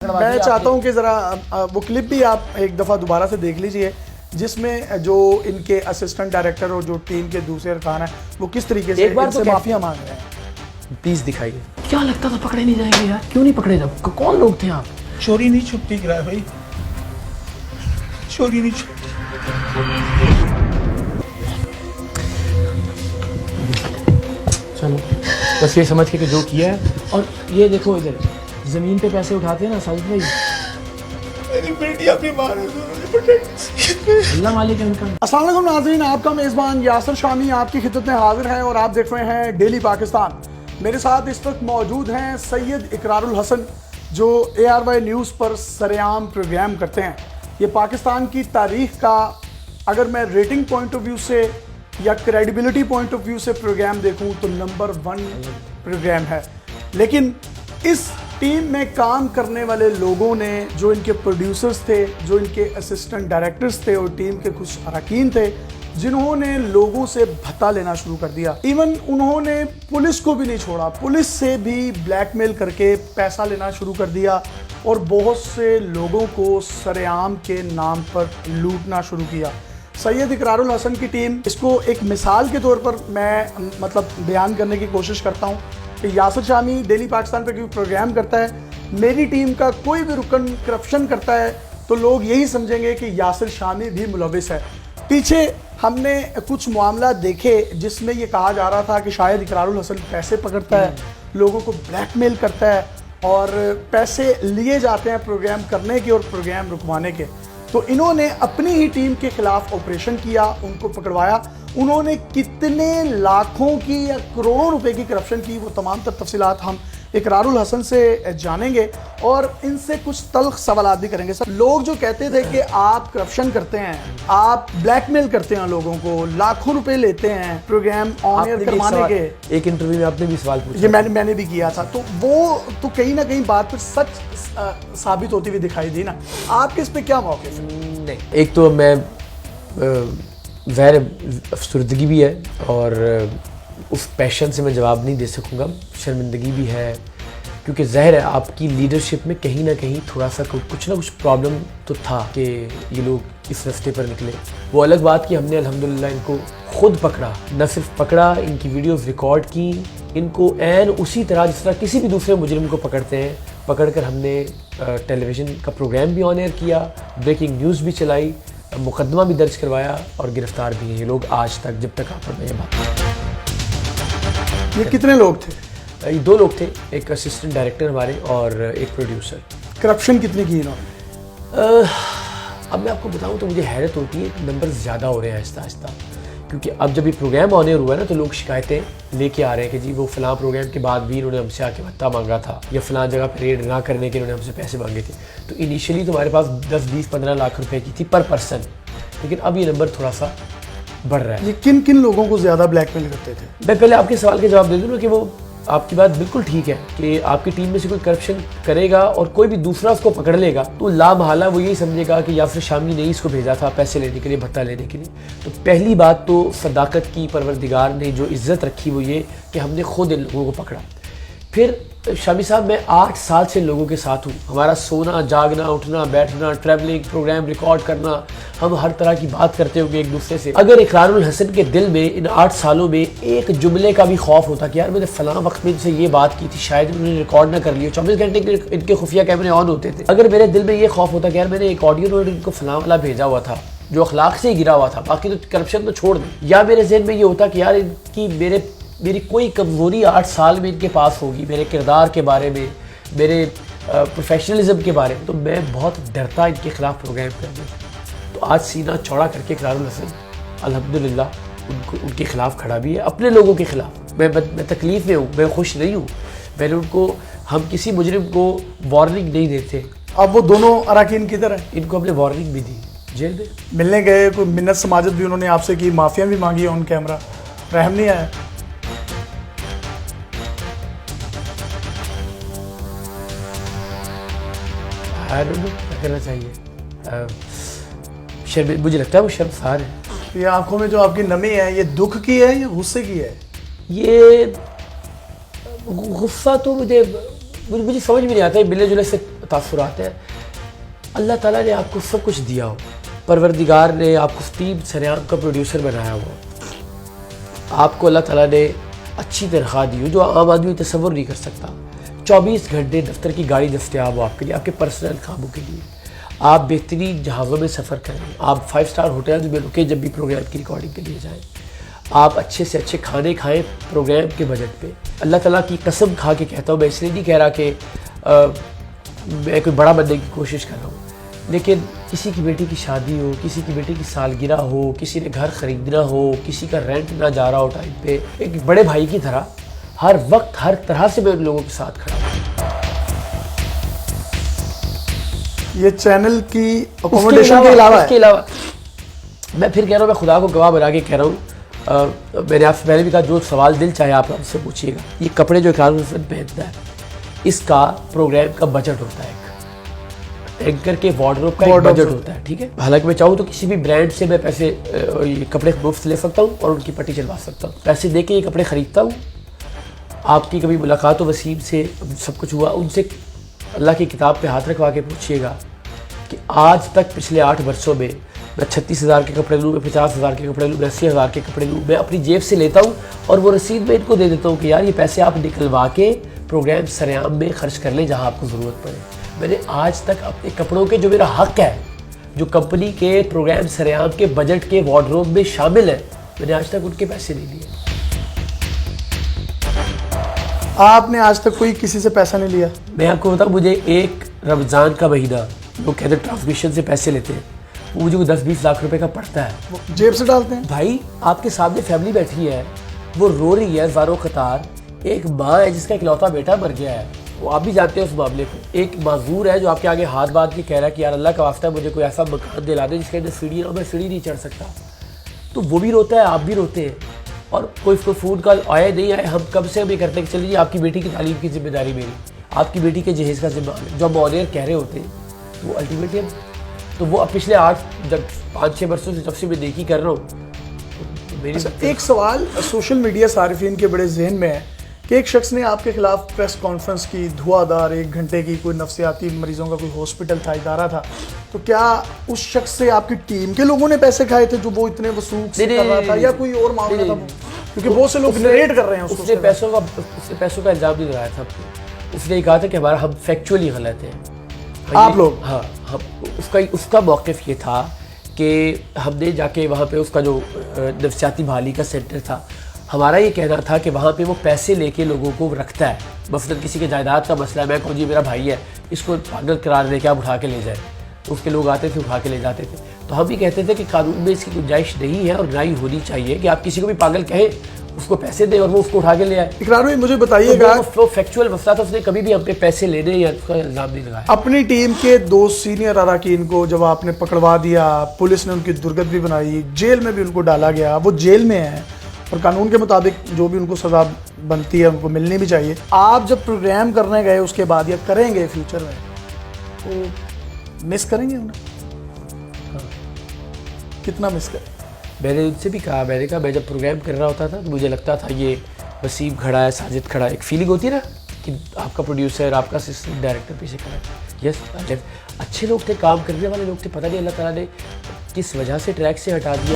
میں چاہتا ہوں کہ ذرا وہ کلپ بھی آپ ایک دفعہ دوبارہ سے دیکھ لیجئے جس میں جو ان کے اسسٹنٹ ڈائریکٹر اور جو ٹیم کے دوسرے ارکان ہیں وہ کس طریقے سے ان سے معافیاں مانگ رہے ہیں. پلیز دکھائیے. کیا لگتا تھا پکڑے نہیں جائیں گے یار؟ کیوں نہیں پکڑے جب؟ کون لوگ تھے آپ؟ چوری نہیں چھپتی کرا بھائی, چوری نہیں چھپتی. چلو بس یہ سمجھ کے کہ جو کیا ہے. اور یہ دیکھو ادھر زمین پہ پیسے اٹھاتے ہیں نا ساجد بھائی, میری بیٹی اپنی ماں نے اللہ مالک ہے ان کا. السلام علیکم ناظرین, آپ کا میزبان یاسر شامی آپ کی خدمت میں حاضر ہے اور آپ دیکھ رہے ہیں ڈیلی پاکستان. میرے ساتھ اس وقت موجود ہیں سید اقرار الحسن جو ARY نیوز پر سرعام پروگرام کرتے ہیں. یہ پاکستان کی تاریخ کا اگر میں ریٹنگ پوائنٹ آف ویو سے یا کریڈیبلٹی پوائنٹ آف ویو سے پروگرام دیکھوں تو نمبر 1 پروگرام ہے. لیکن اس ٹیم میں کام کرنے والے لوگوں نے, جو ان کے پروڈیوسرز تھے, جو ان کے اسسٹنٹ ڈائریکٹرز تھے اور ٹیم کے کچھ اراکین تھے, جنہوں نے لوگوں سے بھتا لینا شروع کر دیا. ایون انہوں نے پولیس کو بھی نہیں چھوڑا, پولیس سے بھی بلیک میل کر کے پیسہ لینا شروع کر دیا اور بہت سے لوگوں کو سرعام کے نام پر لوٹنا شروع کیا. سید اقرار الحسن کی ٹیم, اس کو ایک مثال کے طور پر میں بیان کرنے کی کوشش کرتا ہوں کہ یاسر شامی ڈیلی پاکستان پہ کوئی پروگرام کرتا ہے, میری ٹیم کا کوئی بھی رکن کرپشن کرتا ہے تو لوگ یہی سمجھیں گے کہ یاسر شامی بھی ملوث ہے. پیچھے ہم نے کچھ معاملات دیکھے جس میں یہ کہا جا رہا تھا کہ شاید اقرار الحسن پیسے پکڑتا ہے, لوگوں کو بلیک میل کرتا ہے اور پیسے لیے جاتے ہیں پروگرام کرنے کے اور پروگرام رکوانے کے. تو انہوں نے اپنی ہی ٹیم کے خلاف آپریشن کیا, ان کو پکڑوایا. انہوں نے کتنے لاکھوں کی یا کروڑوں روپے کی کرپشن کی, وہ تمام تر تفصیلات ہم اقرار الحسن سے جانیں گے اور ان سے کچھ تلخ سوالات بھی کریں گے. سر, لوگ جو کہتے تھے کہ آپ کرپشن کرتے ہیں, آپ بلیک میل کرتے ہیں لوگوں کو, لاکھوں روپے لیتے ہیں پروگرام آن ایئر کروانے کے, ایک انٹرویو میں آپ نے بھی سوال پوچھا, یہ میں نے بھی کیا تھا, تو وہ تو کہیں نہ کہیں بات پر سچ ثابت ہوتی ہوئی دکھائی دی نا. آپ کے اس پہ کیا موقف ہے؟ نہیں, ایک تو میں ظاہر افسردگی بھی ہے اور اس پیشن سے میں جواب نہیں دے سکوں گا, شرمندگی بھی ہے کیونکہ ظاہر ہے آپ کی لیڈرشپ میں کہیں نہ کہیں تھوڑا سا کچھ نہ کچھ پرابلم تو تھا کہ یہ لوگ اس رستے پر نکلے. وہ الگ بات کہ ہم نے الحمدللہ ان کو خود پکڑا, نہ صرف پکڑا, ان کی ویڈیوز ریکارڈ کی, ان کو عین اسی طرح جس طرح کسی بھی دوسرے مجرم کو پکڑتے ہیں پکڑ کر ہم نے ٹیلی ویژن کا پروگرام بھی آن ایئر کیا, بریکنگ نیوز بھی چلائی, مقدمہ بھی درج کروایا اور گرفتار بھی ہیں یہ لوگ آج تک, جب تک آپ پر میں یہ بات. یہ کتنے لوگ تھے؟ یہ 2 لوگ تھے, ایک اسسٹنٹ ڈائریکٹر ہمارے اور ایک پروڈیوسر. کرپشن کتنی کی انہوں نے؟ اب میں آپ کو بتاؤں تو مجھے حیرت ہوتی ہے کہ نمبر زیادہ ہو رہے ہیں آہستہ آہستہ, کیونکہ اب جب یہ پروگرام آن ایئر ہوا ہے نا تو لوگ شکایتیں لے کے آ رہے ہیں کہ جی وہ فلاں پروگرام کے بعد بھی انہوں نے ہم سے آ کے بھتہ مانگا تھا, یا فلاں جگہ پہ ریڈ نہ کرنے کے انہوں نے ہم سے پیسے مانگے تھے. تو انیشیلی تو ہمارے پاس 10-20-15 لاکھ روپے کی تھی پر پرسن, لیکن اب یہ نمبر تھوڑا سا بڑھ رہا ہے. یہ کن کن لوگوں کو زیادہ بلیک میل کرتے تھے؟ میں پہلے آپ کے سوال کے جواب دے دوں نا کہ وہ آپ کی بات بالکل ٹھیک ہے کہ آپ کی ٹیم میں سے کوئی کرپشن کرے گا اور کوئی بھی دوسرا اس کو پکڑ لے گا تو لا محالہ وہ یہی سمجھے گا کہ یاسر شامی نے اس کو بھیجا تھا پیسے لینے کے لیے, بھتہ لینے کے لیے. تو پہلی بات تو صداقت کی پروردگار نے جو عزت رکھی وہ یہ کہ ہم نے خود ان لوگوں کو پکڑا. پھر شامی صاحب میں 8 سال سے لوگوں کے ساتھ ہوں, ہمارا سونا جاگنا اٹھنا بیٹھنا ٹریولنگ پروگرام ریکارڈ کرنا, ہم ہر طرح کی بات کرتے ہوں گے ایک دوسرے سے. اگر اقرار الحسن کے دل میں ان 8 سالوں میں ایک جملے کا بھی خوف ہوتا کہ یار میں نے فلاں وقت میں ان سے یہ بات کی تھی, شاید انہوں نے ریکارڈ نہ کر لیا, 24 گھنٹے کے ان کے خفیہ کیمرے آن ہوتے تھے, اگر میرے دل میں یہ خوف ہوتا کہ یار میں نے ایک آڈیو نوٹ ان کو فلاں والا بھیجا ہوا تھا جو اخلاق سے ہی گرا ہوا تھا, باقی تو کرپشن تو چھوڑ دیں, یا میرے ذہن میں یہ ہوتا کہ یار ان کی میری کوئی کمزوری 8 سال میں ان کے پاس ہوگی میرے کردار کے بارے میں, میرے پروفیشنلزم کے بارے میں, تو میں بہت ڈرتا ان کے خلاف پروگرام کرنے. تو آج سینہ چوڑا کر کے اقرار الحسن الحمدللہ ان کے خلاف کھڑا بھی ہے, اپنے لوگوں کے خلاف. میں تکلیف میں ہوں, میں خوش نہیں ہوں. میں نے ان کو, ہم کسی مجرم کو وارننگ نہیں دیتے. اب وہ دونوں اراکین کدھر ہیں؟ ان کو ہم نے وارننگ بھی دی, جیل میں ملنے گئے, کوئی منت سماجت بھی انہوں نے آپ سے کی, معافیاں بھی مانگی آن کیمرہ, رحم نہیں آیا؟ کرنا چاہیے. مجھے لگتا ہے وہ شرمسار ہے. یہ آنکھوں میں جو آپ کی نمی ہے یہ دکھ کی ہے یا غصے کی ہے؟ یہ غصہ تو مجھے سمجھ بھی نہیں آتا, یہ ملے جلے سے تاثرات ہیں. اللہ تعالیٰ نے آپ کو سب کچھ دیا ہو, پروردگار نے آپ کو ٹیم سریام کا پروڈیوسر بنایا ہوا, آپ کو اللہ تعالیٰ نے اچھی تنخواہ دی ہو جو عام آدمی تصور نہیں کر سکتا, 24 گھنٹے دفتر کی گاڑی دستیاب ہو آپ کے لیے, آپ کے پرسنل کاموں کے لیے, آپ بہترین جہازوں میں سفر کریں, آپ 5 اسٹار ہوٹلز میں رکیں جب بھی پروگرام کی ریکارڈنگ کے لیے جائیں, آپ اچھے سے اچھے کھانے کھائیں پروگرام کے بجٹ پہ. اللہ تعالیٰ کی قسم کھا کے کہتا ہوں, میں اس لیے نہیں کہہ رہا کہ میں کوئی بڑا بننے کی کوشش کر رہا ہوں, لیکن کسی کی بیٹی کی شادی ہو, کسی کی بیٹی کی سالگرہ ہو, کسی نے گھر خریدنا ہو, کسی کا رینٹ نہ جا رہا ہو ٹائم پہ, ایک بڑے بھائی کی طرح ہر وقت ہر طرح سے میں ان لوگوں کے ساتھ کھڑا ہوں. یہ چینل کی اکوموڈیشن کے علاوہ اس کے علاوہ میں پھر کہہ رہا ہوں, میں خدا کو گواہ بنا کے کہہ رہا ہوں, میں نے آپ سے پہلے بھی کہا جو سوال دل چاہے آپ ہم سے پوچھیے گا. یہ کپڑے جو اقرار الحسن پہنتا ہے اس کا پروگرام کا بجٹ ہوتا ہے, اینکر کے وارڈروب کا ایک بجٹ ہوتا ہے, ٹھیک ہے. حالانکہ میں چاہوں تو کسی بھی برانڈ سے میں پیسے یہ کپڑے مفت لے سکتا ہوں اور ان کی پٹی چلوا سکتا ہوں, پیسے دے کے یہ کپڑے خریدتا ہوں. آپ کی کبھی ملاقات و وسیم سے سب کچھ ہوا, ان سے اللہ کی کتاب پہ ہاتھ رکھوا کے پوچھیے گا کہ آج تک پچھلے 8 برسوں میں 36,000 کے کپڑے لوں, میں 50,000 کے کپڑے لوں, میں 80,000 کے کپڑے لوں, میں اپنی جیب سے لیتا ہوں اور وہ رسید میں ان کو دے دیتا ہوں کہ یار یہ پیسے آپ نکلوا کے پروگرام سریام میں خرچ کر لیں جہاں آپ کو ضرورت پڑے. میں نے آج تک اپنے کپڑوں کے جو میرا حق ہے, جو کمپنی کے پروگرام سریام کے بجٹ کے وارڈروب میں شامل ہے, میں نے آج تک ان کے پیسے نہیں لیے. آپ نے آج تک کوئی کسی سے پیسہ نہیں لیا؟ میں آپ کو بتاؤں, مجھے ایک رمضان کا مہینہ وہ کہتے ہیں ٹرانسمیشن سے پیسے لیتے ہیں, وہ مجھے 10-20 لاکھ روپے کا پڑتا ہے. وہ جیب سے ڈالتے ہیں؟ بھائی آپ کے سامنے فیملی بیٹھی ہے, وہ رو رہی ہے زاروں قطار, ایک ماں ہے جس کا اکلوتا بیٹا مر گیا ہے, وہ آپ بھی جانتے ہیں اس معاملے کو, ایک معذور ہے جو آپ کے آگے ہاتھ باندھ کے کہہ رہا ہے کہ یار اللہ کا واسطہ ہے مجھے کوئی ایسا مکان دلا دے جس کے اندر سیڑھی نہ, میں سیڑھی نہیں چڑھ سکتا. تو وہ بھی روتا ہے, آپ بھی روتے ہیں, اور کوئی فون کال آئے نہیں آئے, ہم کب سے ہم یہ کرتے ہیں کہ چلیے آپ کی بیٹی کی تعلیم کی ذمہ داری میری, آپ کی بیٹی کے جہیز کا ذمہ جو ہم آن ایئر کہہ رہے ہوتے ہیں, تو وہ الٹیمیٹلی تو وہ پچھلے 5-6 برسوں سے جب سے میں دیکھی کر رہا ہوں. ایک سوال سوشل میڈیا صارفین کے بڑے ذہن میں ہے کہ ایک شخص نے آپ کے خلاف پریس کانفرنس کی, دھواں دار 1 گھنٹے کی, کوئی نفسیاتی مریضوں کا کوئی ہاسپٹل تھا, ادارہ تھا, تو کیا اس شخص سے آپ کی ٹیم کے لوگوں نے پیسے کھائے تھے جو وہ اتنے وثوق سے کر رہا تھا, یا کوئی اور معاملہ تھا؟ کیونکہ بہت سے لوگ نریٹ کر رہے ہیں اس نے پیسوں کا الزام نہیں لگایا تھا. اس نے یہ کہا تھا کہ ہمارا ہم فیکچولی غلط ہیں آپ لوگ. ہاں, اس کا موقف یہ تھا کہ ہم نے جا کے وہاں پہ اس کا جو نفسیاتی بحالی کا سینٹر تھا, ہمارا یہ کہنا تھا کہ وہاں پہ وہ پیسے لے کے لوگوں کو رکھتا ہے. مثلاً کسی کے جائیداد کا مسئلہ ہے, میں کہوں جی میرا بھائی ہے, اس کو پاگل قرار دے کے آپ اٹھا کے لے جائیں, تو اس کے لوگ آتے تھے اٹھا کے لے جاتے تھے. تو ہم یہ کہتے تھے کہ قانون میں اس کی گنجائش نہیں ہے اور نہ ہی ہونی چاہیے کہ آپ کسی کو بھی پاگل کہیں, اس کو پیسے دیں اور وہ اس کو اٹھا کے لے آئے. اقرار بھائی مجھے بتائیے گا, وہ فیکچوئل مسئلہ تھا, اس نے کبھی بھی ہم پہ پیسے لینے یا اس کا الزام نہیں لگایا. اپنی ٹیم کے 2 سینئر اراکین کو جب آپ نے پکڑوا دیا, پولیس نے ان کی درگت بھی بنائی, جیل میں بھی ان کو ڈالا گیا, وہ جیل میں ہیں اور قانون کے مطابق جو بھی ان کو سزا بنتی ہے ان کو ملنی بھی چاہیے. آپ جب پروگرام کرنے گئے اس کے بعد یا کریں گے فیوچر میں, تو مس کریں گے انہیں؟ کتنا مس کریں؟ میں نے ان سے بھی کہا, میں نے کہا میں جب پروگرام کر رہا ہوتا تھا تو مجھے لگتا تھا یہ وسیم کھڑا ہے, ساجد کھڑا ہے, ایک فیلنگ ہوتی ہے نا کہ آپ کا پروڈیوسر, آپ کا اسسٹنٹ ڈائریکٹر پیچھے کھڑا ہے. یس, اچھے لوگ تھے, کام کرنے والے لوگ تھے, پتہ نہیں اللہ تعالیٰ نے کس وجہ سے ٹریک سے ہٹا دیا.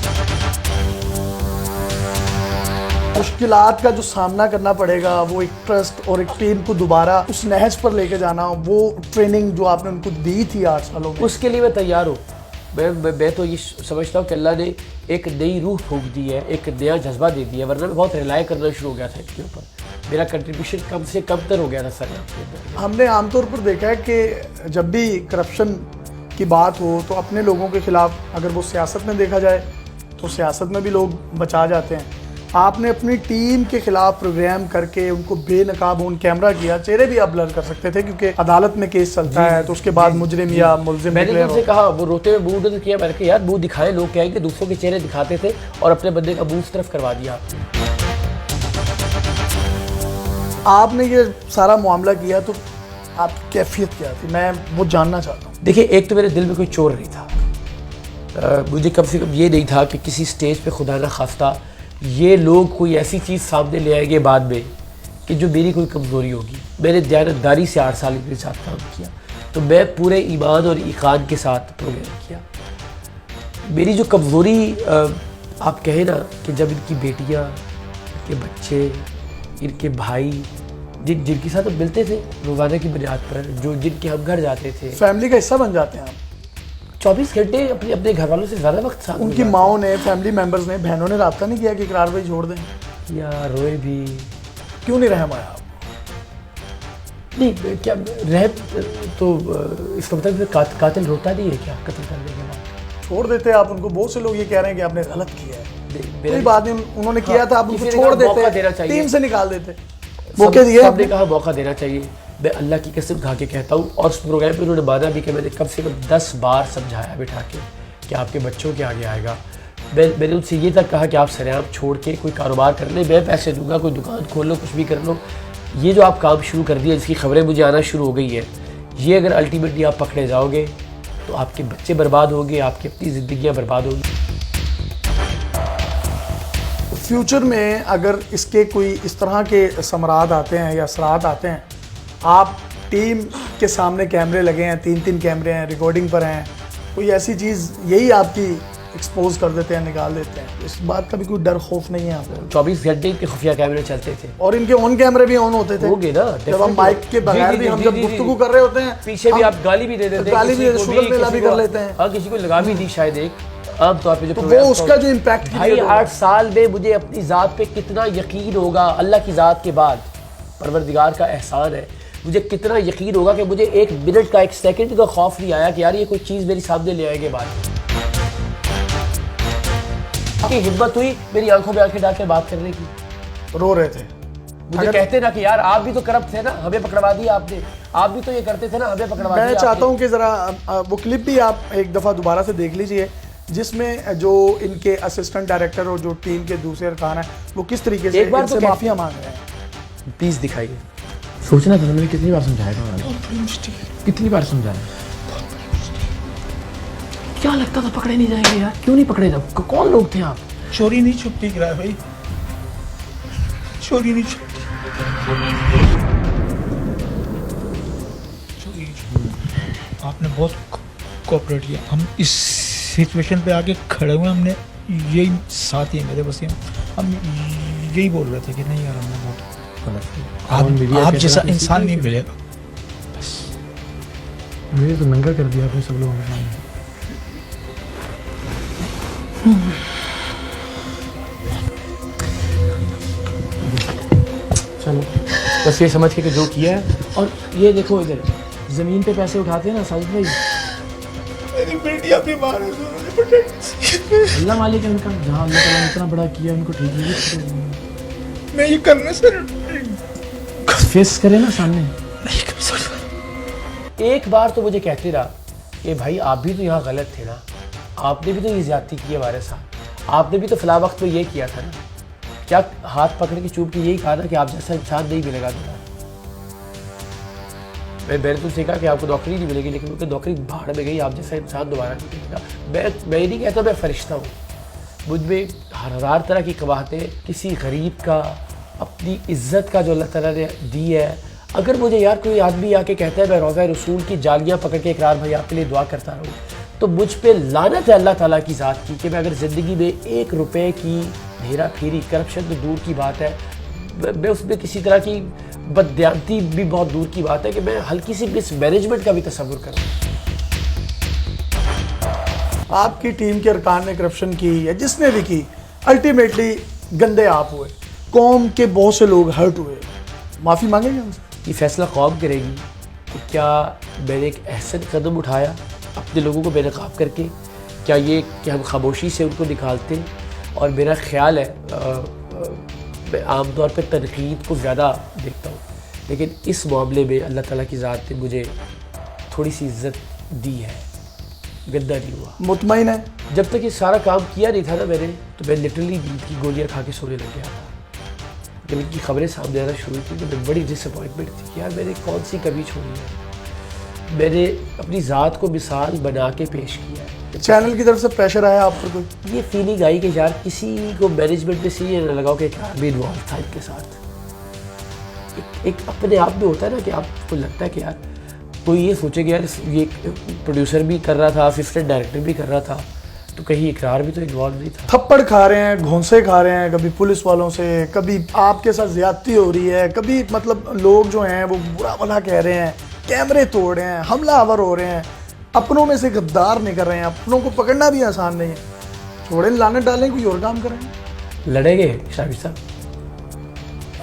مشکلات کا جو سامنا کرنا پڑے گا, وہ ایک ٹرسٹ اور ایک ٹیم کو دوبارہ اس نہج پر لے کے جانا, وہ ٹریننگ جو آپ نے ان کو دی تھی 8 سالوں میں, اس کے لیے میں تیار ہوں. میں تو یہ سمجھتا ہوں کہ اللہ نے ایک نئی روح پھونک دی ہے, ایک نیا جذبہ دے دیا, ورنہ میں بہت ریلائی کرنا شروع ہو گیا تھا اس کے اوپر. میرا کنٹریبیوشن کم سے کم تر ہو گیا تھا سر. ہم نے عام طور پر دیکھا ہے کہ جب بھی کرپشن کی بات ہو تو اپنے لوگوں کے خلاف, اگر وہ سیاست میں دیکھا جائے تو سیاست میں بھی لوگ بچا جاتے ہیں. آپ نے اپنی ٹیم کے خلاف پروگرام کر کے ان کو بے نقاب آن کیمرہ کیا, چہرے بھی آپ بلر کر سکتے تھے کیونکہ عدالت میں کیس چلتا ہے, تو اس کے بعد مجرم یا ملزم میں نے ان سے کہا, وہ روتے ہوئے منہ ادھر کیا, میں نے کہا یار منہ دکھائے, لوگ کہیں گے دوسروں کے چہرے دکھاتے تھے اور اپنے بندے کا منہ اس طرف کروا دیا. آپ نے یہ سارا معاملہ کیا تو آپ کی کیفیت کیا تھی, میں وہ جاننا چاہتا ہوں. دیکھیے, ایک تو میرے دل میں کوئی چور نہیں تھا, مجھے کم سے کم یہ نہیں تھا کہ کسی سٹیج پہ خدا نہ خواستہ یہ لوگ کوئی ایسی چیز سامنے لے آئیں گے بعد میں کہ جو میری کوئی کمزوری ہوگی. میں نے دیانتداری سے 8 سال کے ساتھ کام کیا, تو میں پورے ایمان اور ایقان کے ساتھ پروگرام کیا. میری جو کمزوری آپ کہیں نا کہ جب ان کی بیٹیاں، ان کے بچے، ان کے بھائی جن کے ساتھ ہم ملتے تھے روزانہ کی بنیاد پر، جن کے ہم گھر جاتے تھے، فیملی کا حصہ بن جاتے ہیں آپ. 24 گھنٹے اپنے گھر والوں سے زیادہ وقت ساتھ. ان کی ماؤں نے، فیملی ممبرز نے، بہنوں نے رابطہ نہیں کیا کہ اقرار بھائی چھوڑ دیں؟ یا روئے بھی کیوں نہیں رحم آیا آپ؟ نہیں، کیا رحم تو اس کا مطلب قاتل روتا نہیں ہے کیا قتل کرنے کے بعد؟ چھوڑ دیتے آپ ان کو. بہت سے لوگ یہ کہہ رہے ہیں کہ آپ نے غلط کیا ہے. کوئی میرا بات نہیں، انہوں نے کیا تھا، آپ ان کو چھوڑ موقع دینا دیتے، چاہیے. ٹیم سے نکال دیتے. موقع دیے سب نے کہا موقع دینا چاہیے. میں اللہ کی قسم کھا کے کہتا ہوں، اور اس پروگرام پہ انہوں نے مانا بھی کہ میں نے کم سے کم 10 بار سمجھایا بٹھا کے کہ آپ کے بچوں کے آگے آئے گا. میں نے ان سے یہ تک کہا کہ آپ سریعام چھوڑ کے کوئی کاروبار کر لیں، میں پیسے دوں گا، کوئی دکان کھول لو، کچھ بھی کر لو. یہ جو آپ کام شروع کر دیا، جس کی خبریں مجھے آنا شروع ہو گئی ہیں، یہ اگر الٹیمیٹلی آپ پکڑے جاؤ گے تو آپ کے بچے برباد ہوں گے، آپ کی اپنی زندگیاں برباد ہوں گی. فیوچر میں اگر اس کے کوئی اس طرح کے ثمرات آتے ہیں یا اثرات آتے ہیں، آپ ٹیم کے سامنے کیمرے لگے ہیں، 3 کیمرے ہیں، ریکارڈنگ پر ہیں، کوئی ایسی چیز یہی آپ کی ایکسپوز کر دیتے ہیں، نکال دیتے ہیں، اس بات کا بھی کوئی ڈر خوف نہیں ہے آپ کو؟ 24 گھنٹے کے خفیہ کیمرے چلتے تھے اور ان کے آن کیمرے بھی آن ہوتے تھے. ہو گئے نا جب ہم مائک کے بغیر بھی ہم جب گفتگو کر رہے ہوتے ہیں، پیچھے بھی آپ گالی بھی دے دیتے ہیں، گالی بھی شوگر میلا بھی کر لیتے ہیں. ہاں کسی کو لگا بھی دی شاید ایک عام طور پہ جو وہ اس کا جو امپیکٹ بھائی 8 سال میں مجھے اپنی ذات پہ کتنا یقین ہوگا، اللہ کی ذات کے بعد پروردگار کا احسان ہے، مجھے کتنا یقین ہوگا کہ مجھے 1 منٹ کا 1 سیکنڈ کا خوف نہیں آیا کہ یار یہ کوئی چیز میری سامنے لے آئے گے. بعد کی ہمت ہوئی میری آنکھوں میں آنکھیں ڈال کے بات کرنے کی. رو رہے تھے. مجھے کہتے نا کہ یار آپ بھی تو کرپٹ تھے نا، ہمیں پکڑوا دیا آپ نے، آپ بھی تو یہ کرتے تھے نا، ہمیں پکڑوا دیا. میں چاہتا ہوں کہ ذرا وہ کلپ بھی آپ ایک دفعہ دوبارہ سے دیکھ لیجئے، جس میں جو ان کے اسسٹنٹ ڈائریکٹر اور جو ٹیم کے دوسرے ارکان ہیں وہ کس طریقے سے ان سے معافیاں مانگ رہے ہیں. پلیز دکھائیے. سوچنا تھا، میں نے کتنی بار سمجھایا تھا، کتنی بار سمجھایا. کیا لگتا تھا پکڑے نہیں جائیں گے یار؟ کیوں نہیں پکڑے جب؟ کون لوگ تھے آپ؟ چوری نہیں چھپتی اقرار بھائی، چوری نہیں چھپتی، چوری نہیں چھپتی. آپ نے بہت کوآپریٹ کیا. ہم اس سچویشن پہ آگے کھڑے ہوئے، ہم نے یہی ساتھ ہی میرے وسیم، ہم یہی بول رہے تھے کہ نہیں یار ہم نے بہت آپ جیسا انسان نہیں ملے گا. بس مجھے تو ننگا کر دیا آپ نے سب لوگوں کے سامنے. چلو بس یہ سمجھ کے کہ جو کیا ہے. اور یہ دیکھو ادھر زمین پہ پیسے اٹھاتے ہیں نا ساجد بھائی، میری بیٹیاں بیمار ہیں، انہوں نے پروٹیکٹ. اللہ مالک ہے ان کا، جہاں اللہ تعالیٰ نے اتنا بڑا کیا ان کو ٹھیک نہیں میں یہ کرنا سر فیس کرے نا سامنے. نہیں کر سکتا. ایک بار تو مجھے کہتے رہا کہ بھائی آپ بھی تو یہاں غلط تھے نا، آپ نے بھی تو یہ زیادتی کی ہمارے ساتھ، آپ نے بھی تو فلاں وقت پہ یہ کیا تھا نا. کیا ہاتھ پکڑ کے چوب کے یہی کہا نا کہ آپ جیسا انسان نہیں ملے گا دوبارہ. میں نے تم سے کہا کہ آپ کو نوکری نہیں ملے گی، لیکن ان کی نوکری بھاڑ میں گئی، آپ جیسا انسان دوبارہ نہیں ملے گا. میں یہ نہیں کہتا میں فرشتہ ہوں، مجھ میں ہزار طرح کی قباحتیں، کسی غریب کا اپنی عزت کا جو اللہ تعالیٰ نے دی ہے. اگر مجھے یار کوئی آدمی آ کے کہتا ہے میں روضہ رسول کی جالیاں پکڑ کے اقرار بھائی آپ کے لیے دعا کرتا رہوں، تو مجھ پہ لعنت ہے اللہ تعالیٰ کی ذات کی کہ میں اگر زندگی میں 1 روپے کی ہیرا پھیری، کرپشن تو دور کی بات ہے، میں اس میں کسی طرح کی بددیانتی بھی بہت دور کی بات ہے کہ میں ہلکی سی مس مینجمنٹ کا بھی تصور کروں. آپ کی ٹیم کے ارکان نے کرپشن کی یا جس نے بھی کی، الٹیمیٹلی گندے آپ ہوئے، قوم کے بہت سے لوگ ہرٹ ہوئے، معافی مانگیں گے ہم سے؟ یہ فیصلہ قوم کرے گی کہ کیا میں نے ایک احسن قدم اٹھایا اپنے لوگوں کو بے نقاب کر کے، کیا یہ کہ ہم خاموشی سے ان کو نکالتے. اور میرا خیال ہے میں عام طور پہ تنقید کو زیادہ دیکھتا ہوں، لیکن اس معاملے میں اللہ تعالیٰ کی ذات نے مجھے تھوڑی سی عزت دی ہے، گندہ نہیں ہوا. مطمئن ہے؟ جب تک یہ سارا کام کیا نہیں تھا نا میں نے، تو میں لٹرلی نیند کی گولیاں کھا کے سونے لگ گیا تھا. جب ان کی خبریں سامنے آنا شروع کی تو میں بڑی ڈس اپوائنٹمنٹ تھی کہ یار میں نے کون سی کمی چھوڑی ہے. میں نے اپنی ذات کو مثال بنا کے پیش کیا ہے. چینل کی طرف سے پریشر آیا آپ پر کوئی؟ یہ فیلنگ آئی کہ یار کسی کو مینجمنٹ میں سے یہ نہ لگاؤ کہ اقرار بھی انوالو تھا ان کے ساتھ. ایک اپنے آپ میں ہوتا ہے نا کہ آپ کو لگتا ہے کہ یار کوئی یہ سوچے کہ یار یہ پروڈیوسر بھی کر رہا تھا, اسسٹنٹ ڈائریکٹر بھی کر رہا تھا, تو کہیں اقرار بھی تو انوالو نہیں تھا. تھپڑ کھا رہے ہیں, گھونسے کھا رہے ہیں, کبھی پولیس والوں سے, کبھی آپ کے ساتھ زیادتی ہو رہی ہے, کبھی مطلب لوگ جو ہیں وہ برا بھلا کہہ رہے ہیں, کیمرے توڑ رہے ہیں, حملہ آور ہو رہے ہیں, اپنوں میں سے غدار نہیں کر رہے ہیں, اپنوں کو پکڑنا بھی آسان نہیں ہے. چھوڑیں, لانت ڈالیں, کوئی اور کام کریں. لڑیں گے شاہد صاحب,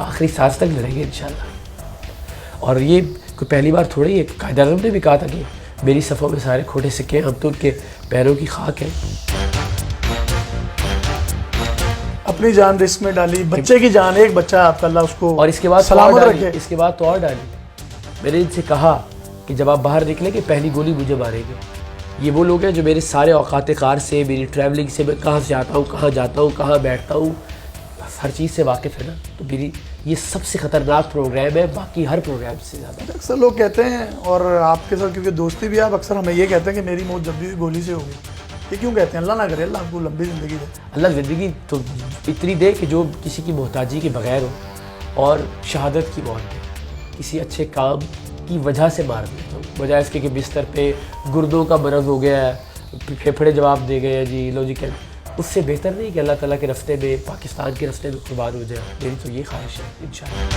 آخری سانس تک لڑیں گے انشاءاللہ. اور یہ کوئی پہلی بار تھوڑی ہے, قائد اعظم نے بھی کہا تھا کہ میری صفوں میں سارے کھوٹے سکے ہیں, ہم تو ان کے پیروں کی خاک ہیں. اپنی جان رسک میں ڈالی, بچے کی جان, ایک بچہ ہے آپ کا, اللہ اس کو اور اس کے بعد سلامت رکھے. اس کے بعد تو اور ڈالی. میں نے ان سے کہا کہ جب آپ باہر نکلیں گے پہلی گولی مجھے ماریں گے. یہ وہ لوگ ہیں جو میرے سارے اوقات کار سے, میری ٹریولنگ سے, میں کہاں سے آتا ہوں, کہاں جاتا ہوں, کہاں بیٹھتا ہوں, ہر چیز سے واقف ہے نا. تو میری یہ سب سے خطرناک پروگرام ہے باقی ہر پروگرام سے زیادہ. اکثر لوگ کہتے ہیں, اور آپ کے ساتھ کیونکہ دوستی بھی ہے, آپ اکثر ہمیں یہ کہتے ہیں کہ میری موت جب بھی گولی سے ہوگی. یہ کیوں کہتے ہیں؟ اللہ نہ کرے, اللہ آپ کو لمبی زندگی دے. اللہ زندگی تو اتنی دے کہ جو کسی کی محتاجی کے بغیر ہو, اور شہادت کی موت دے, کسی اچھے کام کی وجہ سے مار دے, تو بجائے اس کے کہ بستر پہ گردوں کا مرض ہو گیا ہے, پھیپھڑے جواب دے گئے ہیں جی لوجیکل, اس سے بہتر نہیں کہ اللہ تعالیٰ کے راستے میں, پاکستان کے راستے میں قربان ہو جائے. میری تو یہ خواہش ہے انشاءاللہ.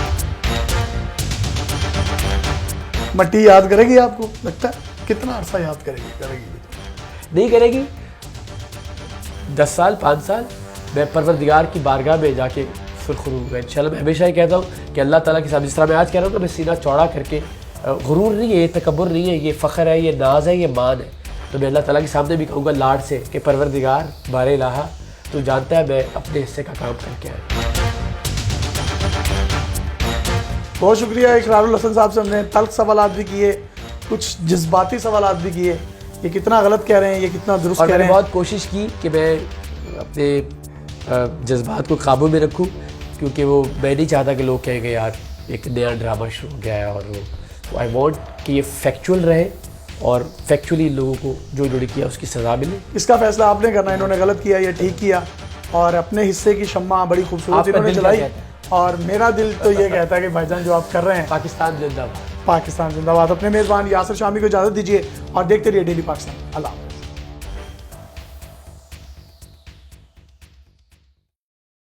مٹی یاد کرے گی آپ کو لگتا ہے؟ کتنا عرصہ یاد کرے گی؟ نہیں کرے گی, 10 سال 5 سال میں پروردگار کی بارگاہ میں جا کے سرخرو ہوں گا انشاءاللہ. میں ہمیشہ یہ کہتا ہوں کہ اللہ تعالیٰ کے ساتھ, جس طرح میں آج کہہ رہا ہوں نا, میں سینہ چوڑا کر کے, غرور نہیں ہے, یہ تکبر نہیں ہے, یہ فخر ہے, یہ ناز ہے, یہ مان ہے, تو میں اللہ تعالیٰ کے سامنے بھی کہوں گا لاڈ سے کہ پروردگار بار الہا, تو جانتا ہے میں اپنے حصے کا کام کر کے آیا. بہت شکریہ اقرار الحسن صاحب سے. ہم نے تلخ سوالات بھی کیے, کچھ جذباتی سوالات بھی کیے, یہ کتنا غلط کہہ رہے ہیں, یہ کتنا درست اور کہہ میں رہے نے ہیں. بہت کوشش کی کہ میں اپنے جذبات کو قابو میں رکھوں, کیونکہ وہ میں نہیں چاہتا کہ لوگ کہیں گے یار ایک نیا ڈرامہ شروع ہو گیا ہے, اور وہ آئی وانٹ کہ یہ فیکچول رہے, اور فیکچولی لوگوں کو جو انہوں نے کیا اس کی سزا ملے. اس کا فیصلہ آپ نے کرنا ہے, انہوں نے غلط کیا یا ٹھیک کیا, اور اپنے حصے کی شمع بڑی خوبصورت انہوں نے چلائی. اور میرا دل تو یہ کہتا ہے کہ بھائی جان جو آپ کر رہے ہیں, پاکستان زندہ باد. پاکستان زندہ باد. اپنے میزبان یاسر شامی کو اجازت دیجیے اور دیکھتے رہیے ڈیلی پاکستان. اللہ حافظ.